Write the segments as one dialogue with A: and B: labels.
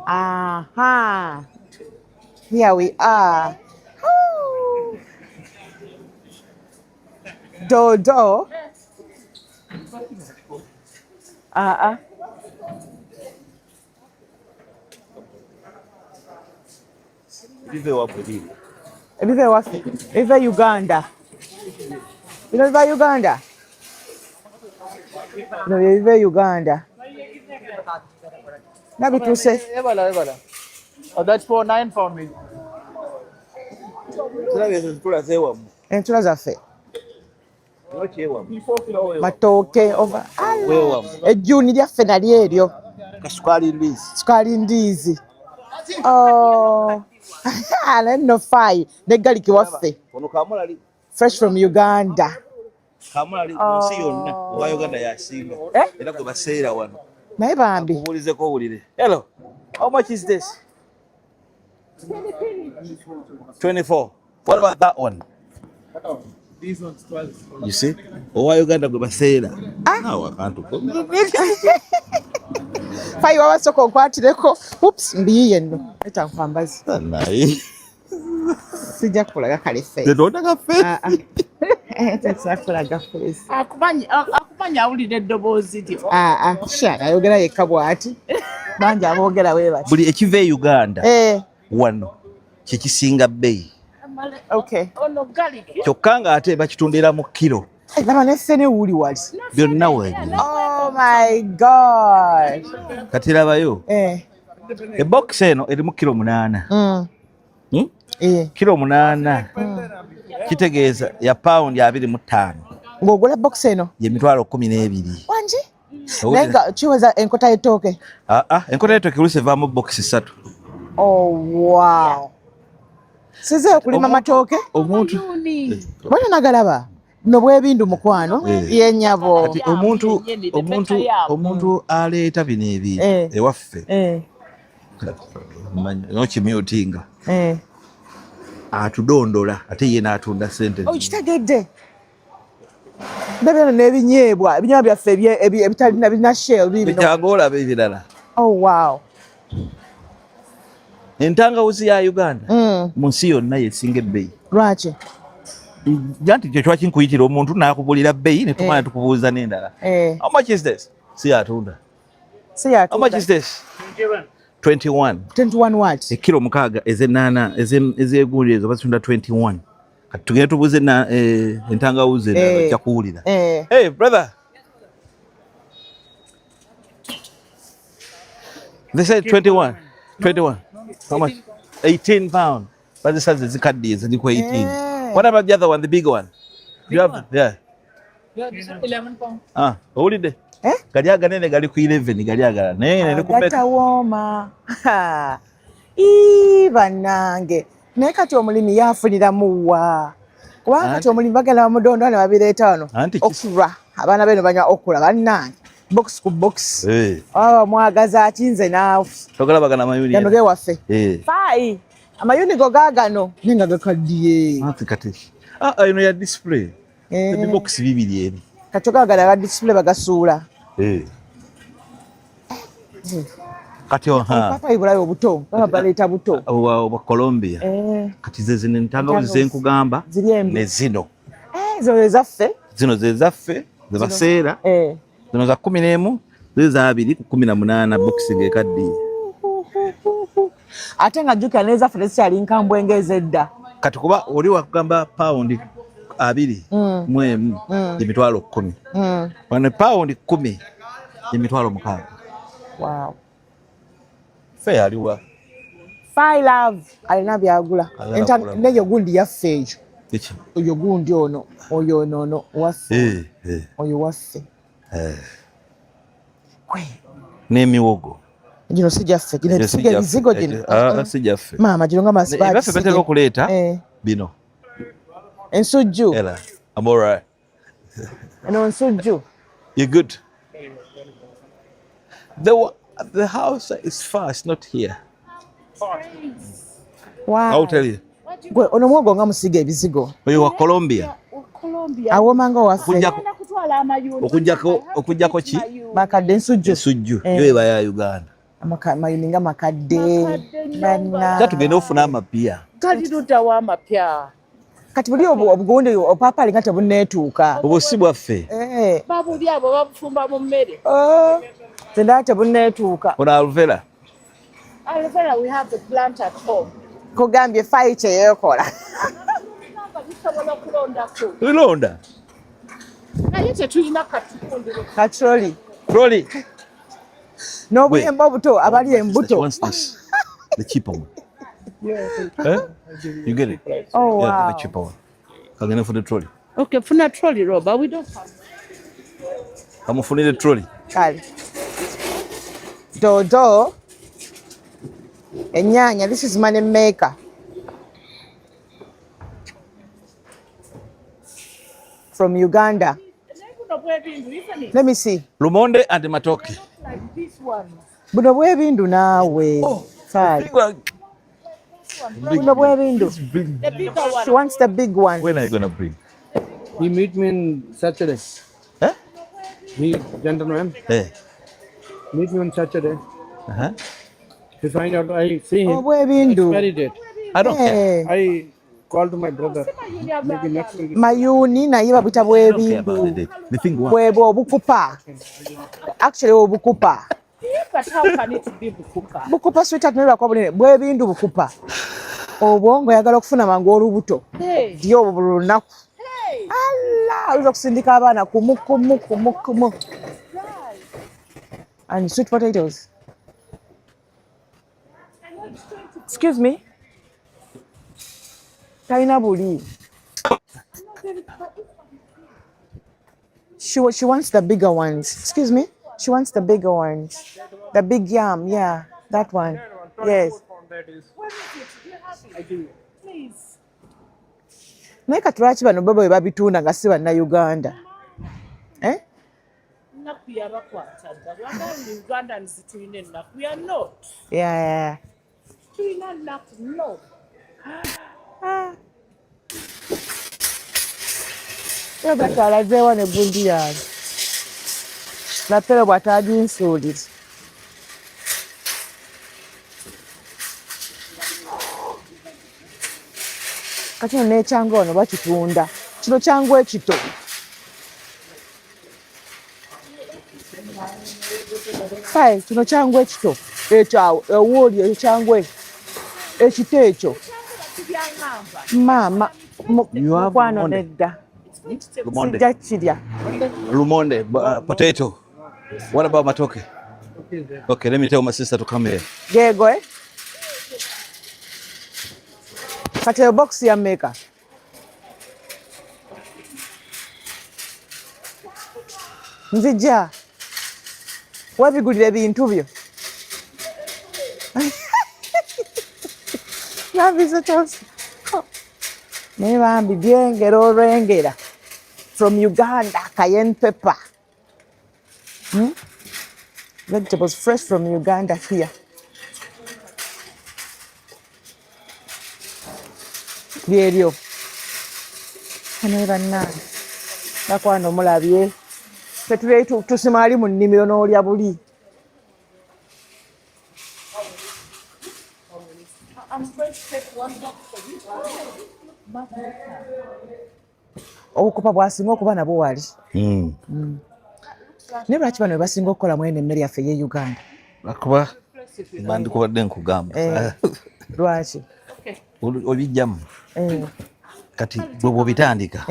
A: Aha. Here we are. Woo. Dodo. Ebive waffe. Ebive Uganda. Bino biva Uganda. No, ebive Uganda. Nabituse.
B: Oh, that's for £9 maybe.
A: Entula zaffe. Matooke ova. Ejjuuni lyaffe nalyo eryo. Sukali ndiizi. Nno faayi ne galiki waffe. Fresh from Uganda.
C: Kamulali munsi yonna owa Uganda yasinga. Era gwe baseera wano.
A: Naye bambi.
C: Kubuulizeko owulire. Hello. How much is this? 24. What about that one?
B: These ones 12.
C: You see? Owa Uganda gwe baseera. Awo akantu ko.
A: Faayi wabasooka onkwatireko. Oops, mbiyiye nno. Eta nkwambazi.
C: Naye.
A: Sijja kukulaga kale ffe.
C: Tetonda kaffe.
A: Tekulaga ffe.
B: Akubanya awulira eddoboozi lyo.
A: Ayogera yekka bw'ati. Bangi aboogera bwe bati.
C: Buli ekiva e Uganda wano kye kisinga bbeeyi.
B: Ono galiki.
C: Kyokka ng'ate bakitundira mu kiro.
A: Laba neffe ne wuuli wali.
C: Byonna weebiri.
A: Oh my God.
C: Kati labayo. Ebox eno erimu kiro 8. Kiro 8. Kitegeeza ya paundi 25.
A: Ng'ogula box eno?
C: Ye mitwalo 12.
A: Wangi? Nenga kiweza enkota y'ettooke?
C: Enkota y'ettooke oluusi evaamu box 3.
A: Oh wow. Size okulima matooke?
C: Omuntu.
A: Bwona nagalaba. No bwebindu mukwano yennyabo.
C: Kati omuntu aleeta bino ebi ewaffe. Nokimyutinga. Atudondola ate ye n'atunda ssente.
A: Kitegedde. Bebeno n'ebinyeebwa byaffe ebitalina birina shell bibino.
C: Bikyagoola ebirala.
A: Oh wow.
C: Entangawuzi ya Uganda mu nsi yonna yesinga ebbeeyi.
A: Lwaki?
C: Janti kyo twaki nkuyitira omuntu n'akubulira bbeeyi ne tumala tukubuuza n'endala. How much is this? Si yatunda. How much is this? 21.
A: 21 what?
C: Ekiro 6 ez'ennaana ezeeguulira ezo bazitunda 21. Kati tugenda tubuuze entangawuzi endala kyakuwulira. Hey brother. They said 21. 21. How much? £18. But this has the zikaddi ziriko 18. What about the other one, the big one? You have
B: Yeah, this is £11.
C: Owulidde? Gali aganene gali ku 11 gali agala. Ne ku
A: gatawooma. Bannange. Naye kati omulimi yafuniramu wa. Kubanga kati omulimi bagenda bamudondo ne babireeta wano. Okura. Abaana beno banywa okura bannange. Box ku box. Mwagaza akinze naawe.
C: Togala bagana mayuni.
A: Gano ge waffe. Faayi. Amayuni go gaagano nenga gakaddiye.
C: Kati. Ino ya display. Ebi box bibiri eri.
A: Kati gaagala ga display bagasuula.
C: Kati
A: papa ibulayo obuto. Baba baleeta buto.
C: Owa Colombia. Kati ze entangawuzi zenkugamba ne zino.
A: Zo ezaffe.
C: Zino ze zaffe ze baseera. Zino za 11 ze za 2 ku 18 box ngekaddiye.
A: Ate nga jjukira nezaffe tezikyali nkambwe ng'ezedda.
C: Kati kuba oli wakugamba paundi 2 mu emu emitwalo 10. Wano paundi 10 emitwalo 6.
A: Wow.
C: Fe aliwa.
A: Fai love alina byagula. Neyo gundi yaffe eyo. Oyo gundi ono, oyo nono waffe. Oyo waffe.
C: N'emiwogo.
A: Gino sijaffe, gino sige bizigo gino.
C: Sijaffe.
A: Mama gino nga masibati.
C: Baffe batera okuleeta bino.
A: Ensujju.
C: Ela, I'm all right.
A: No ensujju.
C: You're good. The house is far, it's not here.
A: Wow.
C: I'll tell you.
A: Gwe ono mwogo nga musiga ebizigo.
C: Oyo wa Colombia.
A: Awoma nga waffe.
C: Okujjako ki?
A: Makadde nsujju.
C: Yo eba ya Uganda.
A: Mayininga makadde.
C: Bana. Tugenda ofuna amapya.
B: Kati tutawa amapya.
A: Kati buli obugunde opapa alinga tebunneetuuka.
C: Obusi bwaffe.
B: Babuli abo babufumba mu mmere.
A: Tenda tebunneetuuka.
C: Ono Alvera.
B: Alvera, we have the plant at home.
A: Kugambye fayi kyeyeekola.
C: Tulonda.
B: Naye tetulina
A: katroli.
C: Troli.
A: N'obuyemba obuto abali embuto.
C: The cheaper one. You get it?
A: Oh, wow.
C: Yeah, the cheaper one. Kagenda for the trolley.
B: Okay, funa trolley, Roba. We don't have.
C: Kamufunire trolley.
A: Kale. Dodo. Enyanya, this is money maker. From Uganda. Let me see.
C: Lumonde and matoke.
B: Like this one.
A: Buno bwebindu naawe. Fine. Buno bwebindu.
B: The bigger one.
A: She wants the big one.
C: When are you gonna bring?
D: He meet me in Saturday.
C: Huh?
D: He gentleman.
C: Hey.
D: Meet me on Saturday. To find out, I see him.
A: Bwebindu.
D: Expiry date.
C: I don't care.
D: I called to my brother. Maybe next week.
A: Mayuni naye babita
C: I don't care about
A: bwebindu.
C: the date. The thing one.
A: Bwebo obukupa. Actually obukupa.
B: But how can it be bukupa?
A: Bukupa sweetheart nolwa kwa bunene bwebindu bukupa. Obwongo yagala okufuna mangu olubuto.
B: Hey.
A: Dyo obulunaku.
B: Hey.
A: Allah, uza kusindika abaana kumu. And sweet potatoes. Excuse me. Talina buli. She wants the bigger ones. Excuse me. She wants the bigger ones. The big yam, yeah, that one. Yes.
B: Please.
A: Naye kati lwaki bano baba bwe babitunda nga si bannayuganda?
B: Ennaku yabakwata dda. Lwaki Ugandans tulina ennaku? We are not.
A: Yeah.
B: Tulina ennaku, no.
A: Yogati alazeewa ne bundi yange. Napere bw'ataaginsuulira. Kati no n'ekyangwe wano bakitunda. Kino kyangwe ekito. Faye, kino kyangwe ekito. Ekyo ewuuli ekyangwe. Ekito ekyo. Maama, mukwano nedda.
C: Lumonde.
A: Sijja kirya.
C: Lumonde, potato. What about matoke? Okay, let me tell my sister to come here.
A: Geego, Kati eyo box ya mmeka? Nzijja. Webigulira ebintu byo. Yambiza kyose. Naye bambi byengera olwengera. From Uganda, cayenne pepper. Vegetables fresh from Uganda here. Byeryo. Naye bannange. Bakwano mulabye. Tetulei tusimaali mu nnimiro n'olya buli. Obukupa bwasinga okuba nabwo wali. Naye lwaki bano basinga okukola mwene emmere yaffe ey'e Uganda?
C: Lwakuba bandikubadde nkugamba.
A: Lwaki?
C: Obijjamu. Kati bwe bw'obitandika.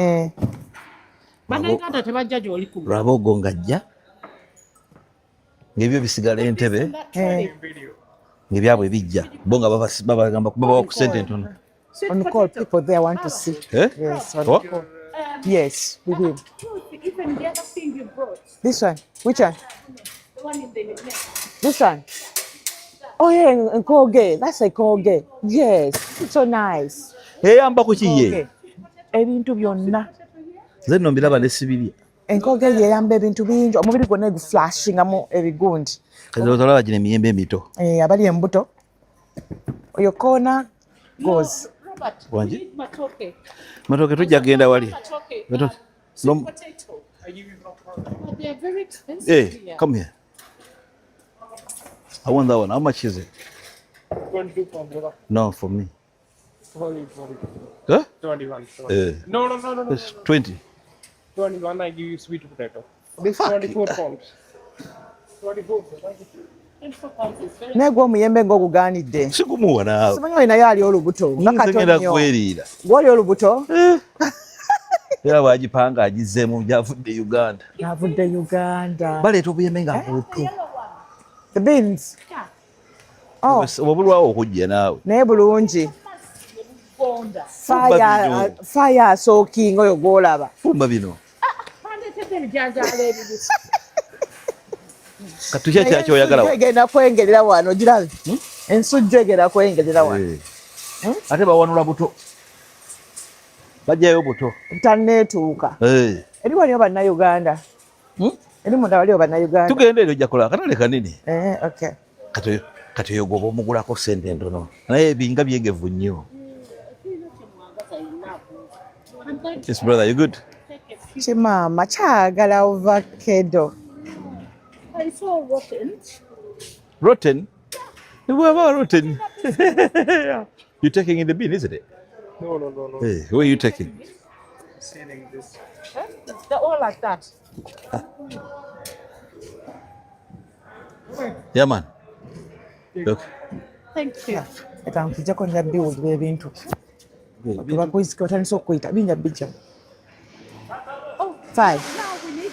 B: Bannayuganda tebajja gy'oli ku
C: Lwabogo ng'ajja ng'ebyo bisigala entebe ng'ebyabwe bijja bo nga babagamba babawa ku ssente entono.
A: On call, people there want to see. Yes, on call. Yes, we will.
B: Even the other thing you brought.
A: This one. Which one?
B: The one in the neck.
A: This one. Oh yeah, nkoge. That's a nkoge. Yes, it's so nice.
C: Eyamba ku kiye.
A: Ebintu byonna.
C: Nze nno mbiraba ne sibirya.
A: Enkoge yeyamba ebintu bingi. Omubiri gwonna guflashingamu ebigundi.
C: Kati otolaba gino emiyembe emito.
A: Abali embuto. Oyo koona goes.
B: Robert,
C: Wangi?
B: need matoke.
C: Matoke tujja kgenda wali.
B: Matoke.
C: Matoke.
B: Sweet potato. They are very expensive.
C: Hey,
B: here.
C: come here. I want that one. How much is it?
D: 22 pounds.
C: No, for me.
D: 20.
C: Huh?
D: 21.
C: No. It's 20.
D: 21, I give you sweet potato.
C: Fuck.
D: 24 pounds. 24.
A: naye gwe omuyembe ng'ogugaanidde
C: Sikumuwa naawe.
A: simanyi oli naye ali olubuto nga
C: Ngenda
A: katonyo
C: kweriira.
A: gw'oli olubuto
C: Era bw'agipanga agizzeemu gy'avudde Uganda.
A: avudde Uganda
C: Baleeta obuyembe nga buto.
A: the beans oh
C: Obulwawo okujja naawe.
A: naye bulungi
B: Bonda.
A: fire asookinga oyo gw'olaba
C: Fumba bino.
B: Pandetete ebijanjaalo ebiri.
C: Katukya kyakyoyagala.
A: egenda kwengerera wano girabe ensujju egenda kwengerera wano
C: Ate bawanula buto. Bajjayo buto.
A: tanneetuuka eri waliyo bannayuganda eri munda waliyo bannayuganda
C: Tugenda eri ojja kola akatale kanene.
A: okay
C: Kati oyo gwoba omugulako ssente entono. Naye ebinga byegevu nnyo. Yes, brother, you good?
A: kimaama kyagala ovacado
B: I saw rotten.
C: Rotten? Where rotten? You're taking in the bin, isn't it?
D: No.
C: Hey, where are you taking?
D: Selling this.
B: They're all like that.
C: Yeah, man. Look.
B: Thank you.
A: eka nkujjako nja biwulira ebintu tubakwisika otandisa okuyita binja bijja 5
B: Now we need.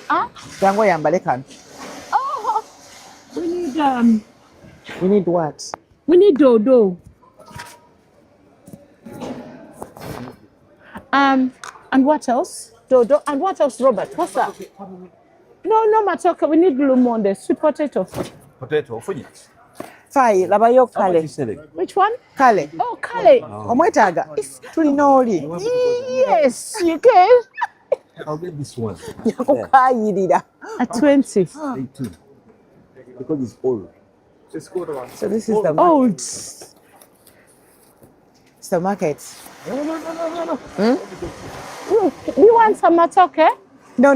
A: jangu oyambale kano
B: Oh,
A: we need what
B: we need dodo. And what else? Dodo. And what else, Robert? What's that? No, matoke. We need lumonde, sweet potato.
C: Potato, ofunye.
A: Fai labayo
C: How much
A: kale
C: is selling?
B: Which one?
A: kale
B: Oh, kale.
A: omwetaaga tulina oli
B: Yes, you can.
C: I'll get this one.
A: yakukayirira
B: At 20.
C: 18. Because it's old.
D: It's good one.
A: so this is the
B: Old.
A: it's the market
B: You want some matoke?
A: no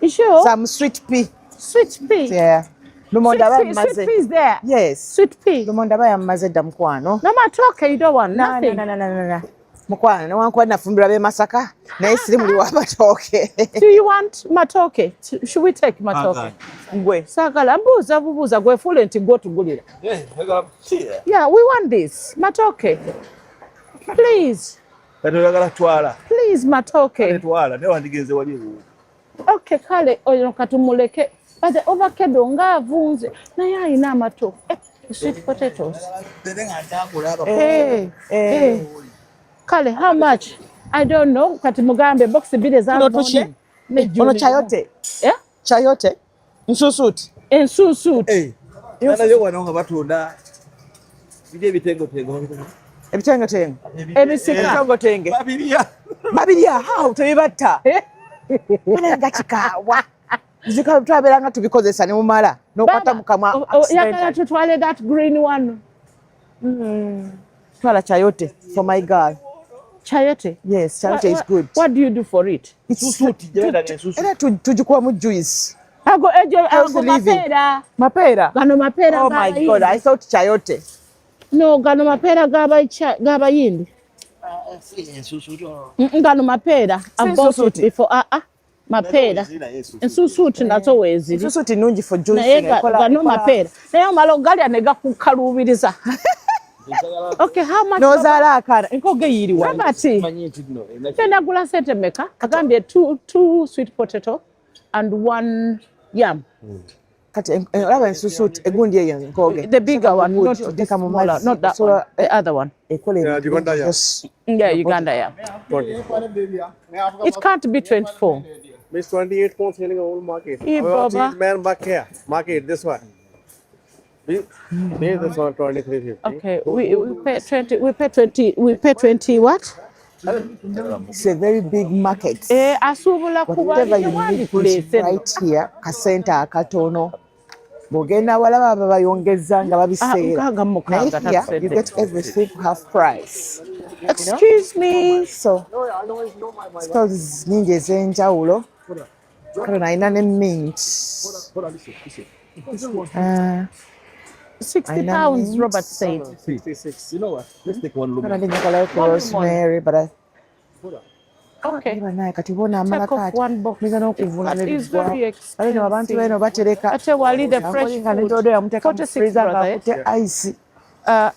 B: You sure?
A: some sweet pea
B: Sweet pea.
A: yeah lumonda
B: Sweet
A: bayamaze
B: pea is there.
A: yes
B: Sweet pea.
A: lumonda bayamaze dda mukwano
B: No matoke, you don't want nothing.
A: no mukwano newankuba nafumbirwa b'e Masaka naye siri muli w'amatooke
B: Do you want matoke? Should we take matoke?
A: gwe
B: Sagala mbuuza bubuuza gwefuule nti gw'otugulira. Yeah, we want this. Matoke. Please.
C: Kati oyagala twala.
B: Please, matoke.
C: Twala, ne wandigenze wali ewo.
B: Okay, kale oyo katumuleke. But the ovacado ng'avunze naye alina amatoke. Sweet potatoes. Hey. Kale, how much? I don't know. Kati mugambe box bbiri ez'amonde.
A: ono chayote
B: Yeah?
A: chayote nsusuuti
B: Ensuusuuti.
C: Nayo wano nga batunda biri ebitengotengo.
A: ebitengotengo
B: Ebisika.
A: ebitongotenge babirya hawo tebibatta nga kikaawa zika twabeeranga tubikozesa ne mumala n'okwata mu kamwa
B: Yagala tutwale that green one.
A: twala chayote for my girl
B: Chayote.
A: yes chayote is good
B: What do you do for it?
A: era tugikubamu juice
B: Ago
A: How's the living?
B: mapeera.
A: mapeera
B: Gano mapeera
A: oh my god I thought chayote
B: No, gano mapeera g'abayindi. Gano mapeera. I've bought it
A: Ensuusuuti.
B: before. Mapeera. Ensuusuuti nazo weeziri.
A: ensusuuti nnungi for juice
B: Naye gano mapeera. Naye omala ogalya ne gakukaluubiriza. Okay, how much?
A: n'ozaala akaana enkoge yiiriwa
B: Robert, nagula sente meka? Agambye two sweet potato and one yam.
A: kati olaba ensusuuti egundi eyo enkoge
B: The bigger one, not the
A: Oteka mu
B: smaller,
A: mazzi.
B: not that
A: So,
B: one. The other one.
A: ekola
D: Yeah, Uganda yam.
B: Yeah, Uganda yam. It can't be 24.
D: Miss 28 pounds selling a whole market.
B: Hey, Baba.
D: Man back here. Market, this one. This one 23.50.
B: Okay, we pay 20. We pay 20 what?
A: it's a very big market
B: Asuubula
A: whatever you need is right here kasente akatono bw'ogenda walaba aba bayongeza nga babiseera naye here you get everything half price
B: Excuse me.
A: so stores nyingi ez'enjawulo Kale naina ne mint.
D: Hold on, listen.
B: 60 pounds, Robert said.
D: 66. You know what? Let's take one look.
A: Kale njagala ko rosemary, but
B: Okay.
A: kati bona amala
B: Take off
A: kati.
B: one box.
A: Miza n'okuvuna ne
B: It's very expensive.
A: Bali abantu beno batereka.
B: Ate wali the fresh
A: Nga ne
B: food.
A: dodo yamuteka mu
B: 46
A: freezer
B: brother,
A: ng'akutte ice.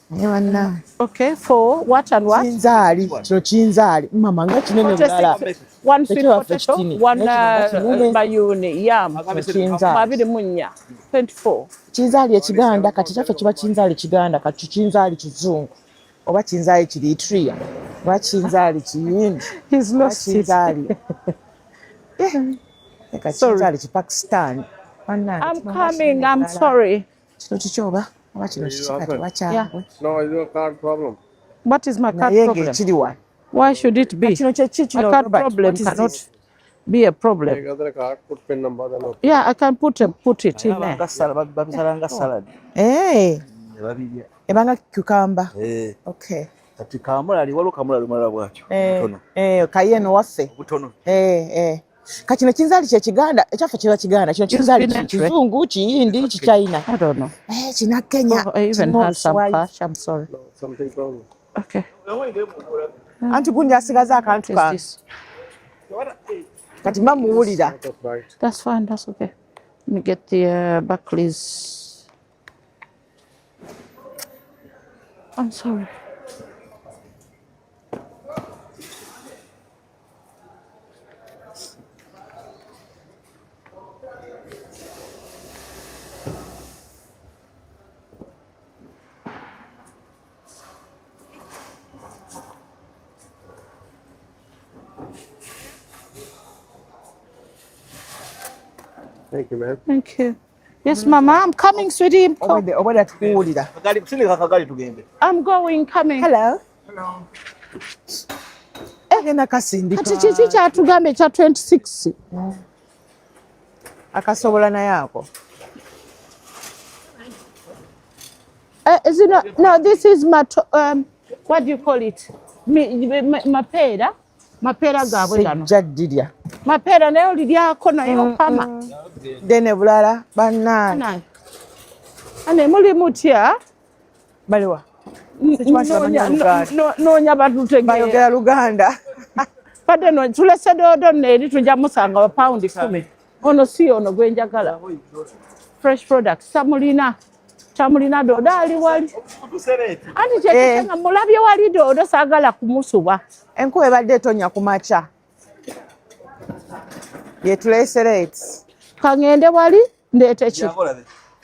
A: Ne banna.
B: Okay, for what and what?
A: Kinzaali. Kino kinzaali. Mama nga kinene bulala.
B: 46. One sweet
A: Ekyo waffe
B: potato,
A: kitini.
B: one
A: Kinene.
B: mayuni, yam.
A: Kinzaali.
B: Mabiri munya. 24.
A: Kinzaali ekiganda kati kyaffe kiba kinzaali kiganda kati kinzaali kizungu. Oba kinzaali Eritrea. Oba kinzaali kiyindi.
B: He's lost it.
A: Kinzaali. Kinzaali Pakistan.
B: I'm coming, I'm sorry.
A: Kino kikyoba? Oba kino kikati wakyabwe.
D: No, it's no card problem.
B: What is my card
A: Naye
B: problem?
A: ng'ekiri wano.
B: Why should it be?
A: Kino kye ki
B: A
A: kino
B: card
A: Robert?
B: problem
A: What is
B: cannot
A: this?
B: be a problem.
D: Take other card, put pin number, then okay.
B: Yeah, I can put it in there.
C: babisala nga salad. Babirya.
A: Ebanga cucumber. Okay.
C: Kati kamulali waliwo kamulali mulala bwakyo. Butono.
A: Kayeno waffe.
C: Butono.
A: Kati kino kinzaali kye kiganda, ekyaffe kiba kiganda. Kino kinzaali kizungu, kiyindi, kichina.
B: I don't know.
A: Kina Kenya.
B: Oh, I even had some cash, I'm sorry.
D: No, something wrong.
B: Okay.
A: Anti gundi asigaza akantu
B: What
A: kange.
B: is this?
A: Kati mba muwulira.
D: That's right.
B: That's fine, that's okay. Let me get the Buckley's. I'm sorry.
D: Thank you, man.
B: Thank you. Yes, Mama, I'm coming, sweetie.
A: Obwedda tukuwulira.
C: Sindika kagali tugende.
B: I'm going, coming.
A: Hello. Agenda kasindika.
B: Kati kiki kyatugamba ekya 26?
A: Akasobola naye ako.
B: Is it not? No, this is what do you call it? Mapera. Mapera gaabwe gano.
A: Sejjaddirya.
B: Mapera naye oliryako naye opama.
A: Dene bulala bannange.
B: Ane muli mutya?
A: Baliwa.
B: Noonya batutegeera.
A: Bayogera Luganda.
B: Badde no tulese doodo neeri tujja musanga wa paundi 10. Ono si ono gwe njagala. Fresh products. Tamulina doodo ali wali. Anti kyekisenga mulabye wali doodo saagala kumusuba.
A: Enkuba ebadde etonya ku makya. Yetuleesereti.
B: Kangende wali ndeete ki?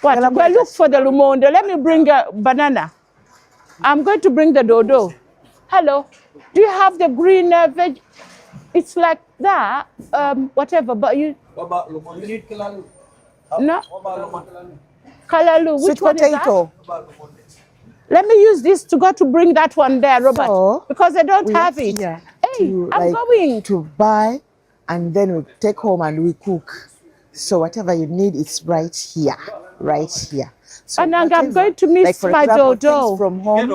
B: What? Go look for the lumonde. Let me bring a banana. I'm going to bring the dodo. Hello. Do you have the green veg? It's like that. Whatever. But you.
D: You need kalalu.
B: No. Kalalu. Which
A: Sweet
B: one
A: potato.
B: is that? Let me use this to go to bring that one there, Robert.
A: So,
B: because I don't have it.
A: Yeah,
B: Hey, I'm going.
A: to buy, and then we take home and we cook. So whatever you need, it's right here. Right here. So
B: And I'm
A: whatever,
B: going to miss
A: like for
B: my
A: example,
B: dodo.
A: things from home.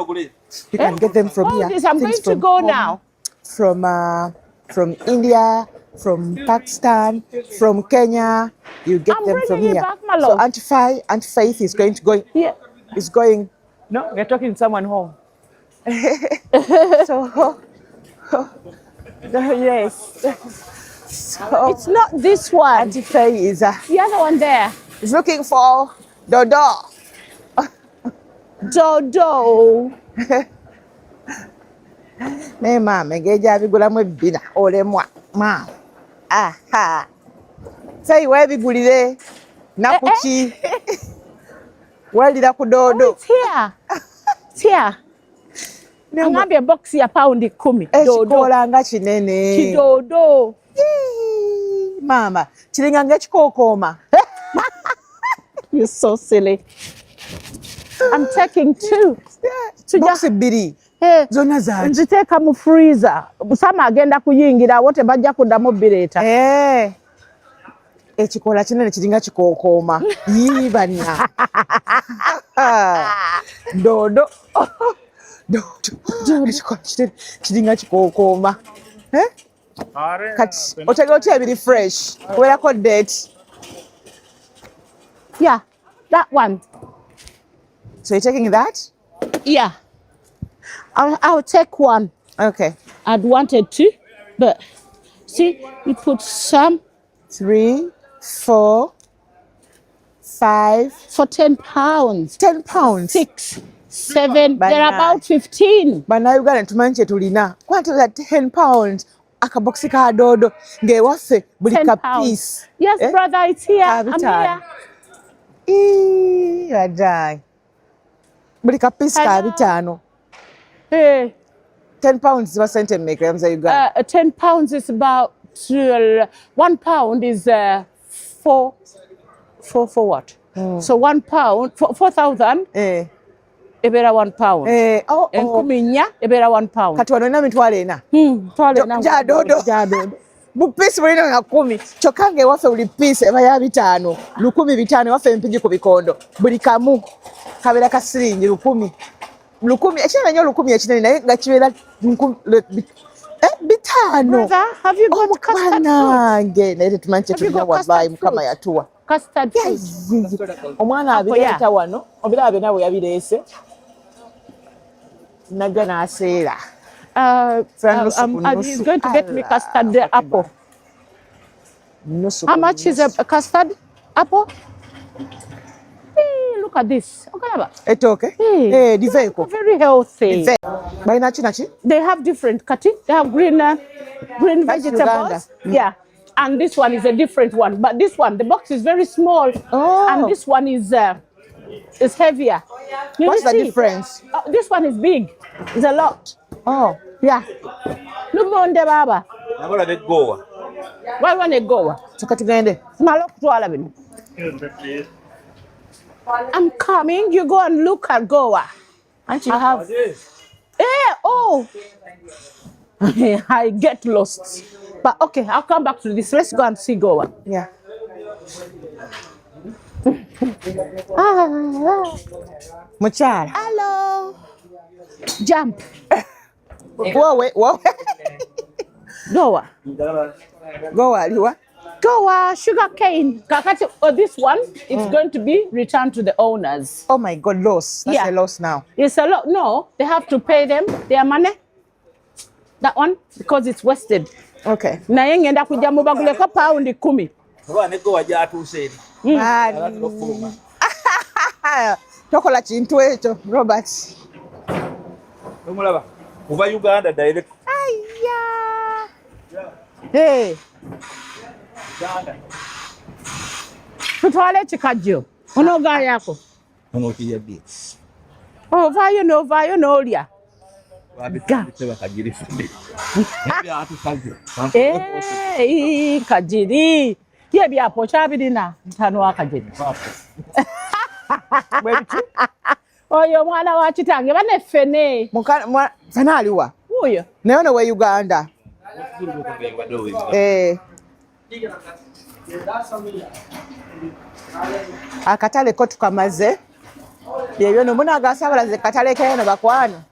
A: You can get them from here.
B: This, I'm going
A: Things
B: to
A: from
B: go
A: home,
B: now.
A: From India, from Pakistan, from Kenya. You get
B: I'm
A: them from
B: bringing it
A: here.
B: back, my
A: So
B: love.
A: Auntie Faith is going to go.
B: Yeah.
A: Is going. No, we're talking to someone home. So, yes. So
B: It's not this one.
A: Auntie Faye is
B: The other one there.
A: looking for dodo.
B: Dodo.
A: Ne mama engeri abigulamu ebbina olemwa mama. Aha. Faye weebigulire nakuki. Weelira ku dodo.
B: It's here. It's here. Angambye box ya paundi 10. Dodo.
A: Ekikoola nga kinene.
B: Kidodo.
A: Mama, kiringa ng'ekikookooma.
B: You're so silly. I'm taking 2.
A: Box 2.
B: Hey,
A: Zonna zaaki.
B: nziteeka mu freezer. Busama agenda kuyingira awo tebajja kuddamu bireeta.
A: Ekikoola kinene kiringa kikookooma. Yiibana. Dodo. Dodo. Ekikoola kinene kiringa kikookooma. Kati otegera otya ebiri fresh kubeerako date.
B: Yeah, that one.
A: So you're taking that?
B: Yeah. I'll take one.
A: Okay.
B: I'd wanted to, but see, you put some
A: 3, 4, 5
B: for £10.
A: £10.
B: 6, 7.
A: By
B: They're
A: nine.
B: about 15.
A: Bannayuganda tumanyi kye tulina kwatira £10 akaboksi ka doodo ng'ewaffe buli ka piece.
B: Yes, brother, it's here. I'm here.
A: Wadai. Buli ka piece ka 5.
B: Hey.
A: £10 ziba sente mmeka yamuza Uganda?
B: £10 is about £1 is for what? So £1 for 4,000. Ebera £1. Enkumi nnya ebera £1.
A: Kati wano olina mitwalo ena. Gya doodo. Bu piece bulina nga 10. Kyokka ng'ewaffe buli piece eba ya 5. 1,500 ewaffe empigi ku bikondo. Buli kamu kabeera ka siringi 1,000. 1,000 ekirala nnyo 1,000 ekinene naye nga kibeera 5.
B: Brother, have you got custard food?
A: Nange naye tetumanyi kye tulina wallahi Mukama yatuwa.
B: Custard food.
A: Omwana abireeta wano obiraba byonna bwe yabireese najja n'aseera.
B: He's going to get me custard apple. How much is a custard apple? Hey, look at this.
A: Etooke? Diveeko.
B: Very healthy.
A: Balina ki?
B: They have different kati. They have green vegetables. Yeah. And this one is a different one. But this one, the box is very small. And this one is heavier.
A: What's the difference?
B: This one is big. It's a lot.
A: Oh.
B: Yeah. Lumonde baba.
C: Nakola be Goa.
B: Why want to go?
A: Soka tugende.
B: Malo kutwala bino. I'm coming. You go and look at Goa.
A: Auntie, you have.
B: I get lost. But okay, I'll come back to this. Let's go and see Goa.
A: Yeah. Mukyala.
B: Hello. Jump.
A: Whoa.
B: Goa.
A: Goa aliwa.
B: Goa, sugar cane. Kakati, this one, it's going to be returned to the owners.
A: Oh my God, loss. That's a loss now.
B: It's a lot. No, they have to pay them their money. That one, because it's wasted.
A: Okay.
B: Naye ngenda kujja mubaguleko pound 10.
C: Oba ne Goa gyatuuse eri.
A: Tokola kintu ekyo, Robert.
C: Omulaba. Kuva Uganda direct.
B: Aya.
A: Hey.
B: Tutwale ekikajjo. Onoga yako.
C: Ono kiyabye.
B: Ovaayo n'olya. Kajiri. Ye byapo kyabirina ntano wa kajiri. Oyo mwana wa kitange bane ffene.
A: Fene aliwa?
B: Oyo.
A: Naye ono we Uganda. Akatale ko tukamaze. Byebyo no muna agasaabalaze katale kayano bakwana.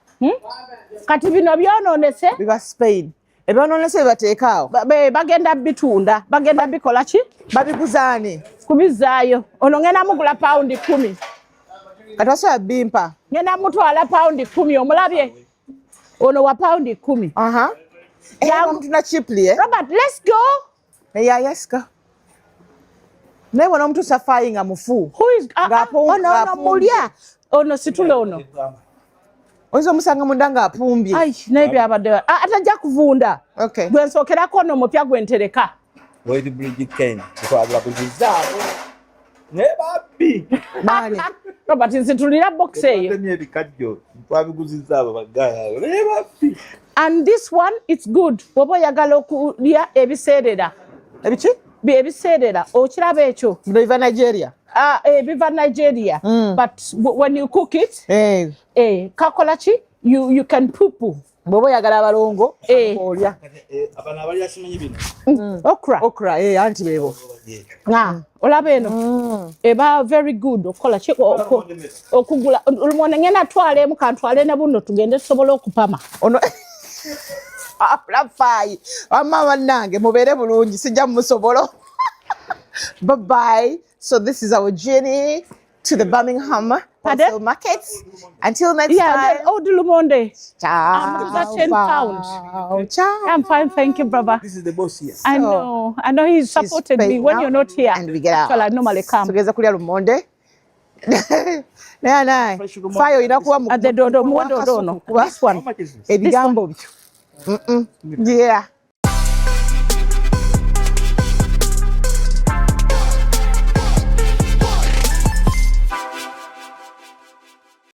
B: Kati bino byonoonese.
A: Biba Spain. Ebyonoonese bibateeka awo.
B: Bagenda bitunda. Bagenda bikola ki?
A: Babiguzaani.
B: Kubizaayo. Ono ngenda mugula pound 10.
A: Kati wasobola bimpa.
B: Ngenda mutwala pound 10 omulabye. Ono wa pound 10.
A: Mutuna cheaply, eh?
B: Robert, let's go.
A: Yeah, yes, go. Naye wano omuntu safaayi nga mufu.
B: Who is ono mulya. Ono situle ono.
A: Oyinza omusanga munda ng'apumbye.
B: Ai, naye byabadde. Atajja kuvunda.
A: Okay.
B: Gwe nsookerako ono mupya gwe ntereka.
C: Wait Bridget Kane. Twagala kuzizaabo. Ne babbi.
B: Bani. Robert nsitulira box eyo.
C: Tene ebikajjo. Twabiguzizaabo bagaya. Ne babbi.
B: And this one, it's good. Bwoba oyagala okulya ebiseerera.
A: Ebiki?
B: Ebiseerera. Okiraba ekyo.
A: Biva Nigeria.
B: Biva Nigeria. But when you cook it, kakola ki? You can poo-poo.
A: Bwoba oyagala abalongo, olya.
C: Abana abalya simanyi bino.
B: Okra.
A: Anti beebo.
B: Olaba eno. Eba very good. Okola ki? Okugula. Olumone ngenda twala emu kantwale ne buno tugende tusobola okupama.
A: Bye. Mama nange mubere bulungi sijja musobolo. Bye bye. So this is our journey to the Birmingham wholesale market. Until next time.
B: Oh, the Lumonde.
A: Ciao.
B: That's 10 pounds.
A: Ciao.
B: I'm fine, thank you, brother.
D: This is the boss here.
B: I know he's supported me when you're not here.
A: And we get out.
B: So I normally come.
A: Tugeza kulya Lumonde. Naye fayo inakuwa
B: at the dodo no. This one.
A: Ebigambo byo. Yeah.